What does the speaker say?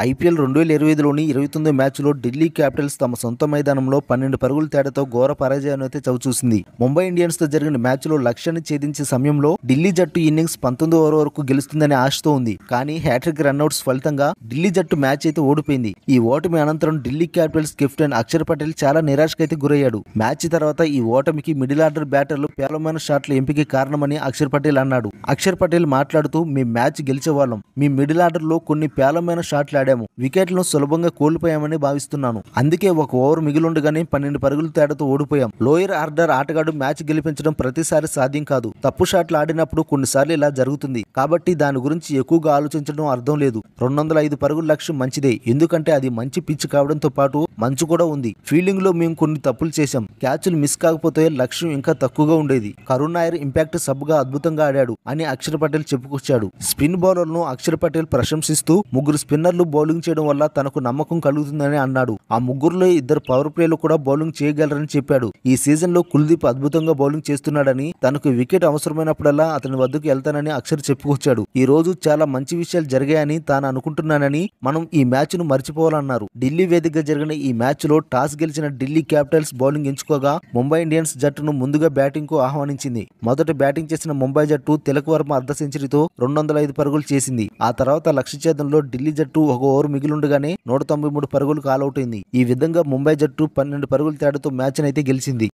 IPL 2025లోని 29 మ్యాచ్లో Delhi Capitals తమ సొంత మైదానంలో 12 పరుగుల తేడాతో ఘోర పరాజయాన్నైతే చవిచూసింది. ముంబై ఇండియన్స్తో జరిగిన మ్యాచ్లో లక్ష్యాన్ని ఛేదించే సమయంలో ఢిల్లీ జట్టు ఇన్నింగ్స్ 19 ఓవర్ వరకు గెలుస్తుందనే ఆశతో ఉంది. కానీ హ్యాట్రిక్ రన్అట్స్ ఫలితంగా ఢిల్లీ జట్టు మ్యాచ్ అయితే ఓడిపోయింది. ఈ ఓటమి అనంతరం ఢిల్లీ క్యాపిటల్స్ కెప్టెన్ అక్షర్ పటేల్ చాలా నిరాశకైతే గురయ్యాడు. మ్యాచ్ తర్వాత ఈ ఓటమికి మిడిల్ ఆర్డర్ బ్యాటర్లు పేలవమైన షాట్ల ఎంపిక కారణమని అక్షర్ పటేల్ అన్నాడు. అక్షర్ పటేల్ మాట్లాడుతూ, మేము మ్యాచ్ గెలిచేవాళ్ళం. మీ మిడిల్ ఆర్డర్ లో కొన్ని పేలవమైన షాట్లు ఆడాము. వికెట్లను సులభంగా కోల్పోయామని భావిస్తున్నాను. అందుకే ఒక ఓవర్ మిగిలుండగానే 12 పరుగుల తేడాతో ఓడిపోయాం. లోయర్ ఆర్డర్ ఆటగాడు మ్యాచ్ గెలిపించడం ప్రతిసారి సాధ్యం కాదు. తప్పు షాట్లు ఆడినప్పుడు కొన్నిసార్లు ఇలా జరుగుతుంది. కాబట్టి దాని గురించి ఎక్కువగా ఆలోచించడం అర్థం లేదు. 205 పరుగుల లక్ష్యం మంచిదే, ఎందుకంటే అది మంచి పిచ్ కావడంతో పాటు మంచు కూడా ఉంది. ఫీల్డింగ్ లో మేము కొన్ని తప్పులు చేశాం. క్యాచ్లు మిస్ కాకపోతే లక్ష్యం ఇంకా తక్కువగా ఉండేది. కరుణ్ నాయర్ ఇంపాక్ట్ సబ్ గా అద్భుతంగా ఆడాడు అని అక్షర్ పటేల్ చెప్పుకొచ్చాడు. స్పిన్ బౌలర్లను అక్షర్ పటేల్ ప్రశంసిస్తూ, ముగ్గురు స్పిన్నర్లు బౌలింగ్ చేయడం వల్ల తనకు నమ్మకం కలుగుతుందని అన్నాడు. ఆ ముగ్గురులో 2 పవర్ ప్లేలు కూడా బౌలింగ్ చేయగలరని చెప్పాడు. ఈ సీజన్ లో కుల్దీప్ అద్భుతంగా బౌలింగ్ చేస్తున్నాడని, తనకు వికెట్ అవసరమైనప్పుడల్లా అతని వద్దకు వెళ్తానని అక్షర్ చెప్పుకొచ్చాడు. ఈ రోజు చాలా మంచి విషయాలు జరిగాయని తాను అనుకుంటున్నానని, మనం ఈ మ్యాచ్ ను మర్చిపోవాలన్నారు. ఢిల్లీ వేదికగా జరిగిన ఈ మ్యాచ్ లో టాస్ గెలిచిన ఢిల్లీ క్యాపిటల్స్ బౌలింగ్ ఎంచుకోగా ముంబై ఇండియన్స్ జట్టును ముందుగా బ్యాటింగ్ కు ఆహ్వానించింది. మొదట బ్యాటింగ్ చేసిన ముంబై జట్టు తిలక్ వర్మ అర్ధ సెంచరీతో 205 పరుగులు చేసింది. ఆ తర్వాత లక్ష్య ఛేదనలో ఢిల్లీ జట్టు ఒక ఓవర్ మిగిలుండగానే 193 పరుగులకు ఆలౌట్ అయింది. ఈ విధంగా ముంబై జట్టు 12 పరుగుల తేడాతో మ్యాచ్ అయితే గెలిచింది.